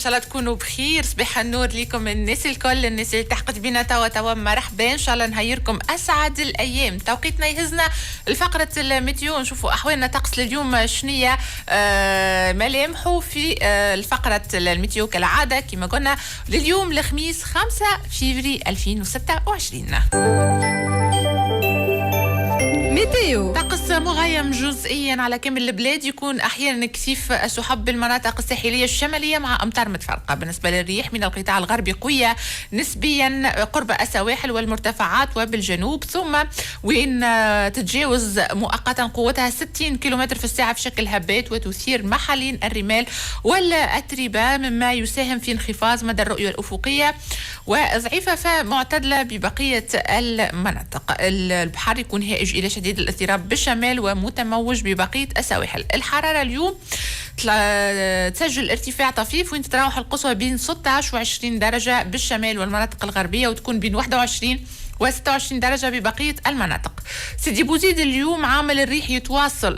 ان شاء الله تكونوا بخير. صباح النور ليكم الناس الكل، الناس اللي تحقت بينا توا مرحبا. ان شاء الله نهيركم اسعد الايام. توقيتنا يهزنا الفقره الميتيو، نشوفوا احوالنا طقس لليوم شنية ملامحه في الفقره الميتيو كالعاده كما قلنا لليوم الخميس 5 فيفري 2026. ميتيو طقس مغيم جزئيا على كامل البلاد، يكون احيانا كثيف السحب بالمناطق الساحليه الشماليه مع امطار متفرقه. بالنسبه للريح من القطاع الغربي قويه نسبيا قرب السواحل والمرتفعات وبالجنوب، ثم وين تتجاوز مؤقتا قوتها 60 كم في الساعه في شكل هبات وتثير محليا الرمال والاتربه، مما يساهم في انخفاض مدى الرؤيه الافقيه وضعيفه فمعتدله ببقيه المناطق. البحر يكون هائج الى شديد الاضطراب بالشمال ومتموج ببقيه السواحل. الحراره اليوم تسجل ارتفاع طفيف وين تتراوح القصوى بين 16 و 20 درجه بالشمال والمناطق الغربيه، وتكون بين 21 و 26 درجة ببقية المناطق. سيدي بوزيد اليوم عامل الريح يتواصل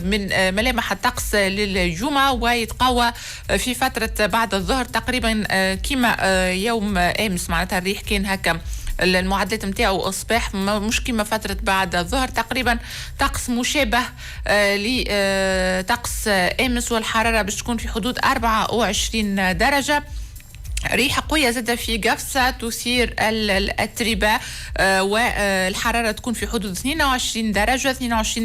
من ملامح الطقس للجمعة ويتقوى في فترة بعد الظهر تقريبا كما يوم أمس. معناتها الريح كان هكا المعدلات متاعو اصبح مش كما فتره بعد الظهر، تقريبا طقس مشابه لطقس امس، والحراره باش تكون في حدود 24 درجه. ريحة قوية زادة في قفصة تثير الأتربة، والحرارة تكون في حدود 22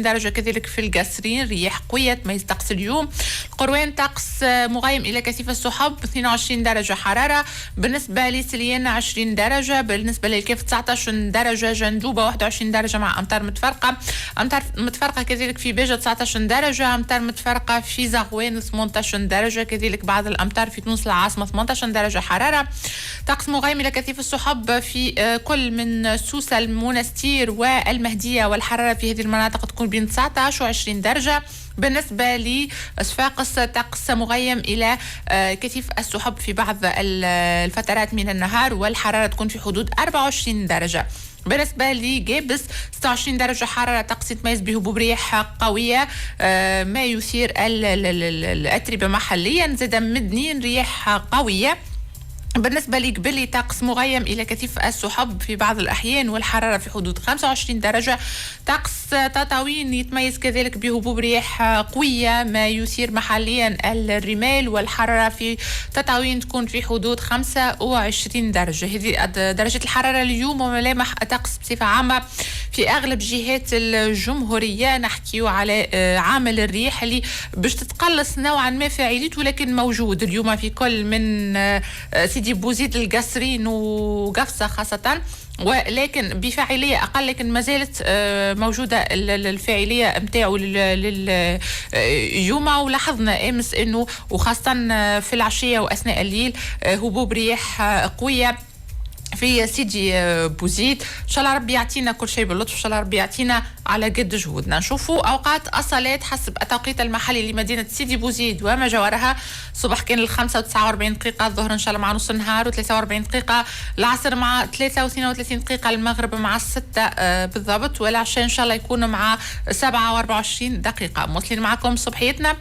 درجة كذلك في القصرين. رياح قوية تميز طقس اليوم. القروان طقس مغيم إلى كثيف السحب 22 درجة حرارة. بالنسبة لسليان 20 درجة. بالنسبة للكيف 19 درجة. جندوبة 21 درجة مع أمطار متفرقة كذلك في بيجة 19 درجة. أمطار متفرقة في زغوان 18 درجة كذلك بعض الأمطار في تونس العاصمة 18 درجة حرارة. طقس مغيم إلى كثيف السحب في كل من سوسة المنستير والمهدية، والحرارة في هذه المناطق تكون بين 19 و 20 درجة. بالنسبة لصفاقس طقس مغيم إلى كثيف السحب في بعض الفترات من النهار، والحرارة تكون في حدود 24 درجة. بالنسبة لجابس 26 درجة حرارة، طقس يتميز بهبوب رياح قوية ما يثير الأتربة محليا، زاد مدنيا رياح قوية. بالنسبة لقبلي طقس مغيم إلى كثيف السحب في بعض الأحيان، والحرارة في حدود 25 درجة. طقس تطاوين يتميز كذلك بهبوب رياح قوية ما يثير محليا الرمال، والحرارة في تطاوين تكون في حدود 25 درجة. هذه درجة الحرارة اليوم وملامح الطقس بصفة عامة في أغلب جهات الجمهورية. نحكيو على عامل الريح اللي باش تتقلص نوعا ما فاعليته، لكن موجود اليوم في كل من سيدي بوزيد القصرين وقفصة خاصة، ولكن بفاعلية أقل، لكن ما زالت موجودة الفاعلية متاعو لليوم. ولاحظنا أمس أنه وخاصة في العشية وأثناء الليل هبوب رياح قوية في سيدي بوزيد. ان شاء الله ربي يعطينا كل شيء باللطف، ان شاء الله ربي يعطينا على قد جهودنا. نشوفوا اوقات الصلاه حسب التوقيت المحلي لمدينه سيدي بوزيد وما جاورها. الصبح كان 5 و49 دقيقه، الظهر ان شاء الله مع نص النهار و43 دقيقه، العصر مع 3 و32 دقيقه، المغرب مع 6 بالضبط، والعشاء ان شاء الله يكون مع 7 و24 دقيقه. موصلين معكم صبحيتنا